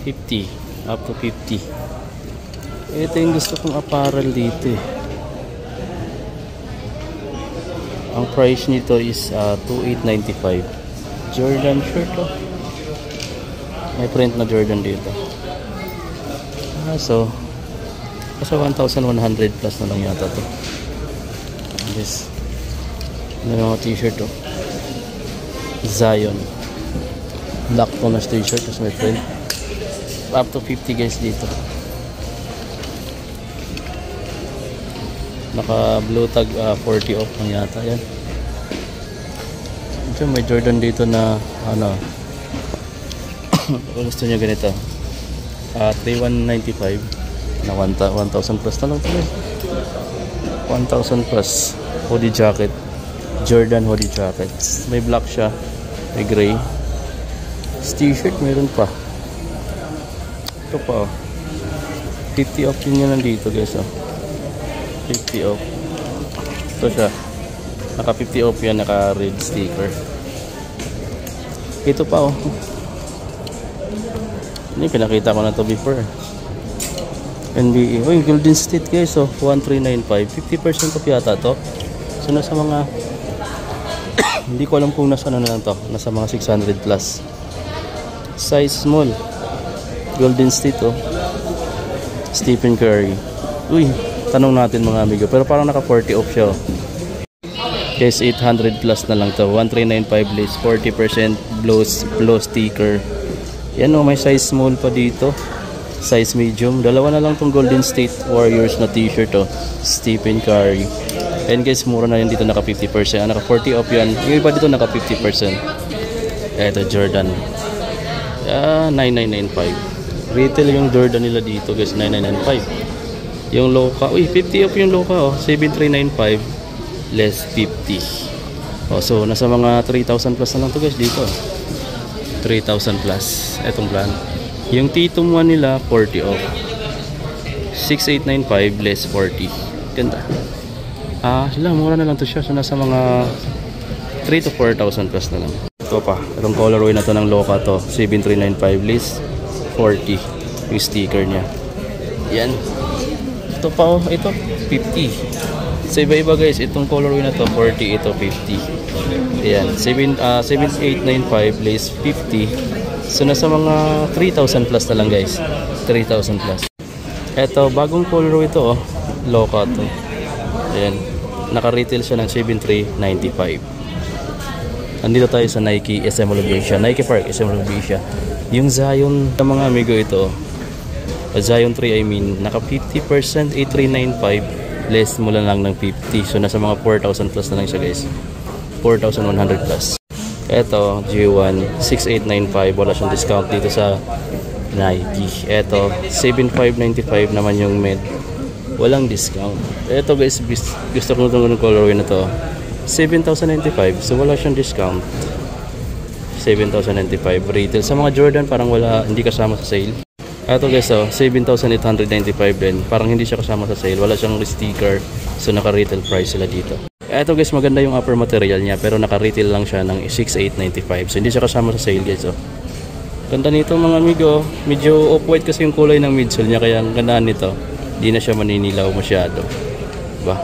50 up to 50. Ito yung gusto kong apparel dito eh. Ang price nito is 2895. Jordan shirt oh. May print na Jordan dito. So 1,100 plus na lang yata to. This ano mga t-shirt oh. Zion black tonas t-shirt tapos may print. Up to 50 guys dito. Naka blue tag 40 off lang yata yan. Ito may Jordan dito na ano kung gusto nyo ganito 3195 na 1,000 plus na lang ito 1,000 plus hoodie jacket Jordan hoodie jacket. May black siya, may gray. T-shirt meron pa. Ito pa oh. 50 off din yan nandito guys oh. 50 off. Ito siya. Naka 50 off yan, naka red sticker. Ito pa oh. Ini pinakita ko na to before. NBA. Oh, yung Golden State guys oh. 1395. 50% off yata to. So nasa mga hindi ko alam kung nasa ano na lang to. Nasa mga 600 plus. Size small. Golden State oh. Stephen Curry. Uy. Tanong natin mga amigo. Pero parang naka 40 off siya. Guys, 800 plus na lang to. 1395 list. 40% blow sticker. Yan o, may size small pa dito. Size medium. Dalawa na lang tong Golden State Warriors na t-shirt o. Stephen Curry. And guys, mura na yun dito. Naka 50%. Naka 40 off yan. Yung iba dito naka 50%. Ito, Jordan. 9995. Retail yung Jordan nila dito guys. 9995. Yung Loka, uy 50 off yung Loka oh, 7395 less 50. Oh, so nasa mga 3,000 plus na lang to guys dito. 3,000 plus etong plan. Yung T2 1 nila 40 off. 6895 less 40. Ganda. Sila mura na lang to siya. So nasa mga 3 to 4,000 plus na lang. Ito pa, itong colorway na to ng Loka to, 7395 less 40 yung sticker niya. Yan. Ito pa oh, ito 50. Sa iba-iba guys, itong colorway na to 40, ito 50. Ayan, 7895 lace 50. So nasa mga 3,000 plus na lang guys. 3,000 plus. Ito, bagong colorway ito oh, Loka to. Ayan, naka-retail siya ng 7395. Andito tayo sa Nike SM Olivia, Nike Park SM Olivia. Yung Zion ng mga amigo ito Zion 3 I mean, naka 50%, 8395 less mo lang ng 50. So nasa mga 4,000 plus na lang siya guys. 4,100 plus. Eto G1 6895, wala siyang discount dito sa Nike. Eto 7595 naman yung med, walang discount. Eto guys, gusto ko itong colorway na to 7,095, so wala siyang discount. 7,095 retail. Sa mga Jordan parang wala, hindi kasama sa sale. Ito guys, 7,895 din. Parang hindi siya kasama sa sale. Wala siyang sticker. So naka-retail price sila dito. Ito guys, maganda yung upper material niya. Pero naka-retail lang siya ng 6,895. So hindi siya kasama sa sale guys. Ganda nito mga amigo. Medyo off-white kasi yung kulay ng midsole niya. Kaya ang gandaan nito. Hindi na siya maninilaw masyado. Diba?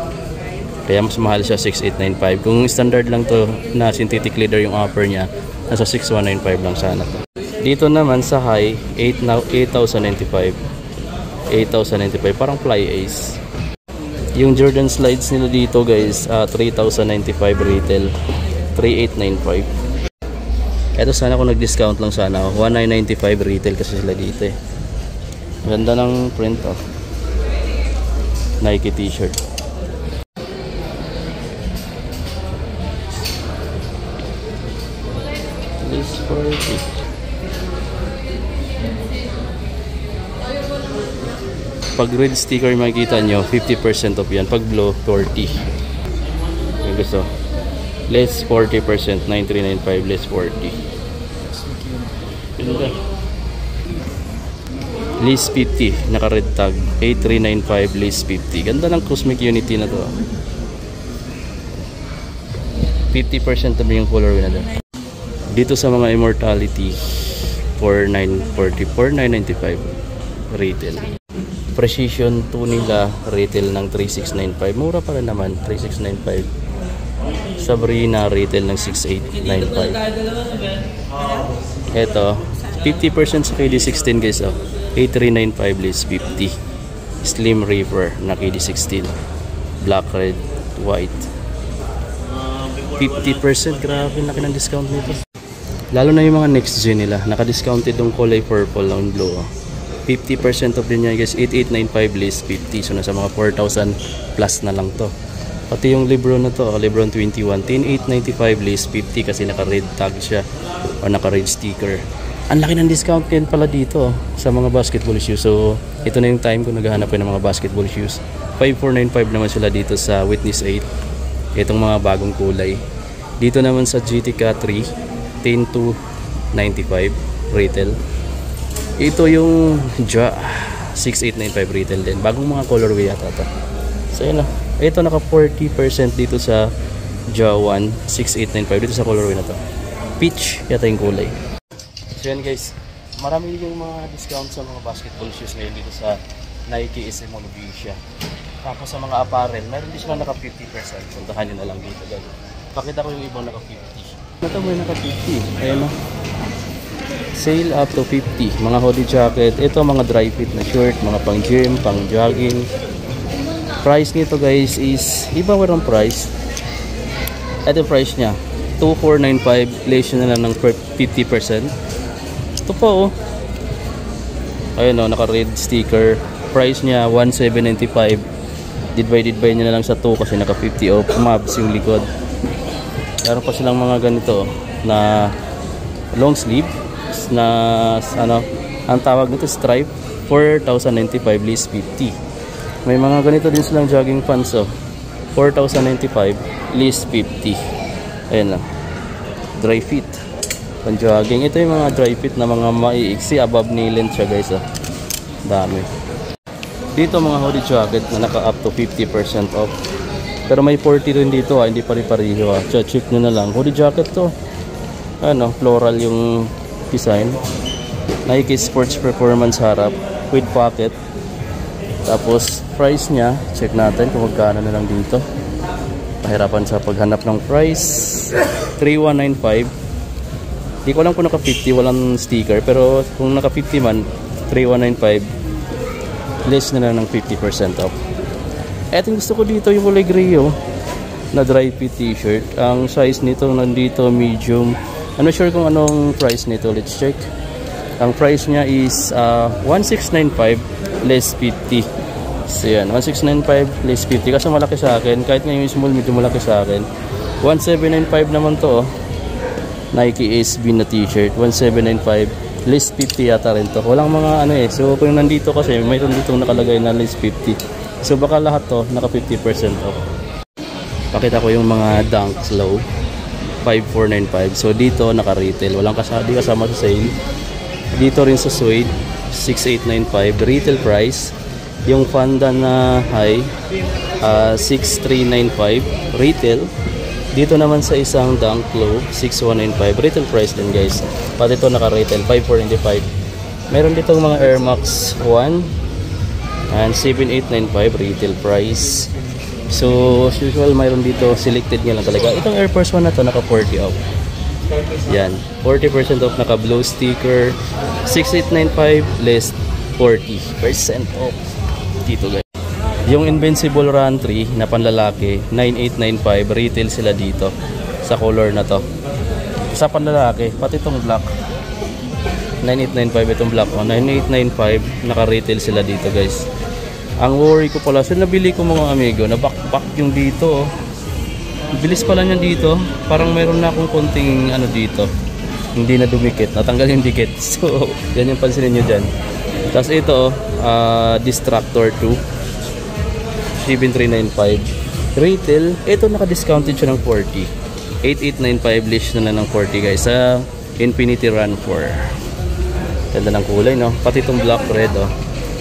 Kaya mas mahal siya, 6,895. Kung standard lang to na synthetic leather yung upper niya, nasa 6,195 lang sana to. Dito naman sa high, 8,095. 8,095, parang fly ace. Yung Jordan slides nila dito guys, 3,095 retail, 3,895. Eto sana kung nag-discount lang sana, 1,995 retail kasi sila dito eh. Ganda ng print oh. Nike t-shirt. This 40. Pag red sticker makikita nyo, 50% off yan. Pag blue, 40. Yung gusto. Less 40%, 9,395 less 40. Ganda. Less 50, naka red tag. 8,395 less 50. Ganda ng Cosmic Unity na to. 50% na yung colorway na doon. Dito sa mga Immortality, 4,940, 4,995 retail. Precision 2 nila retail ng 3,695. Mura pala naman, 3,695. Sabrina retail ng 6,895. Ito 50% sa KD16 guys, 8,395 less 50. Slim Reaper na KD16, black, red, white. 50%, grabe laki ng discount nito. Lalo na yung mga next gen nila, naka-discounted yung kulay purple and blue. 50% off din yan guys, 8,895 less 50. So nasa mga 4,000 plus na lang to. Pati yung Lebron na to, Lebron 21, 10,895 less 50 kasi naka-red tag siya o naka-red sticker. Ang laki ng discount din pala dito sa mga basketball shoes. So ito na yung time kung naghahanap ko ng mga basketball shoes. 5,495 naman sila dito sa Witness 8. Itong mga bagong kulay. Dito naman sa GTK 3, 10,295 retail. Ito yung Ja 6,895 retail din. Bagong mga colorway yata ito. So yun na. Ito naka 40% dito sa Ja 1 6,895 dito sa colorway na to. Peach yata yung kulay. So yan guys, marami yung mga discount sa mga basketball shoes ngayon dito sa Nike SM Mall of Asia. Tapos sa mga apparel, meron din sila naka 50%. Puntahan nyo na lang dito guys. Pakita ko yung ibang naka 50. Ito may naka 50. Ayan o. Sale up to 50. Mga hoodie jacket. Ito mga dry fit na shirt. Mga pang gym, pang jogging. Price nito guys is, iba walang price. Ito price nya 2,495. Less na lang ng 50%. Ito po oh. Ayun o, naka red sticker. Price nya 1,795. Divided by nyo na lang sa 2 kasi naka 50 off. Mabs yung likod. Meron pa silang mga ganito na long sleeve na ano, ang tawag nito stripe, 4,095 less 50. May mga ganito din silang jogging pants 4,095 less 50. Ayan lang, dry fit pang jogging. Ito yung mga dry fit na mga maiiksi, above knee length siya guys dami. Dito mga hoodie jacket na naka up to 50% off. Pero may 40 rin dito hindi pari-pariho check nyo na lang. Hoodie jacket to, ano, floral yung design. Nike Sports Performance harap with pocket. Tapos price nya, check natin kung magkano na lang dito. Pahirapan sa paghanap ng price. 3,195. Di ko alam kung naka 50, walang sticker. Pero kung naka 50 man, 3,195. Less na lang ng 50% off. Eto yung gusto ko dito, yung kulay gray na dry fit t-shirt. Ang size nito nandito medium. Ano sure kung anong price nito, let's check. Ang price niya is 1,695 less 50. So yan, 1,695 less 50 kasi malaki sa akin. Kahit nga yung small, medyo malaki sa akin. 1,795 naman to Nike SB na t-shirt, 1,795 less 50 yata rin to. Walang mga ano so kung nandito kasi mayroon dito nakalagay na less 50. So baka lahat to naka 50% off. Pakita ko yung mga Dunks low, 5,495. So dito naka retail, walang kasama sa sale. Dito rin sa suede, 6,895 retail price. Yung Fanda na high, 6,395 retail. Dito naman sa isang Dunk low, 6,195 retail price din guys. Pati ito naka retail, 5,495. Meron dito mga Air Max 1 and 7,895 retail price. So as usual mayroon dito selected nga lang talaga. Itong Air Force 1 na to naka 40 off. Yan, 40% off, naka blue sticker. 6,895 less 40% off dito guys. Yung Invincible Run 3 na panlalaki, 9,895 retail sila dito sa color na to. Sa panlalaki, pati itong black 9,895 itong black 9,895 naka retail sila dito guys. Ang worry ko pala, so nabili ko mga amigo, na backpack yung dito bilis pala niyan dito, parang mayroon na akong konting ano dito, hindi na dumikit, natanggal yung dikit. So yan yung pansinin nyo dyan. Tapos ito Distractor 2, 7,395 retail. Ito naka-discounted siya ng 40, 8,895 list na lang ng 40 guys sa Infinity Run 4. Ganda ng kulay no, pati itong black red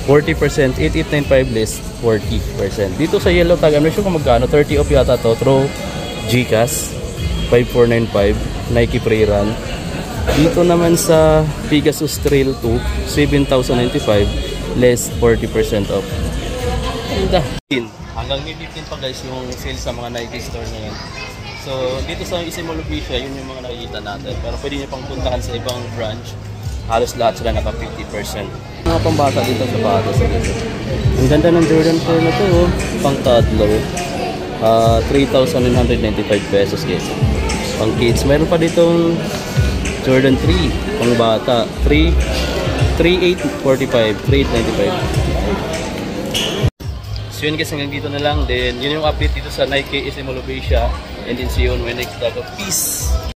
40%, 8,895 list 40%. Dito sa yellow tag, I'm not sure kung magkano, 30 off yata to, through GCash, 5,495 Nike Pre Run. Dito naman sa Pegasus Trail 2, 7,095 less 40% off. Ganda. Hanggang May 15 pa guys yung sale sa mga Nike store ngayon. So dito sa Isimulo Asia, yun yung mga nakikita natin. Pero pwede nyo pang puntahan sa ibang branch. Halos lahat sila naka 50%. Mga pambata dito sa batas dito. Ang ganda ng Jordan 4 na to, oh. Pang toddler. 3,995 pesos guys. Pang kids. Meron pa ditong Jordan 3 pang bata. 3,845, 3,895. So yun guys, hanggang dito na lang. Then yun yung update dito sa Nike Isimulo Asia. And then see you on my next vlog. Peace!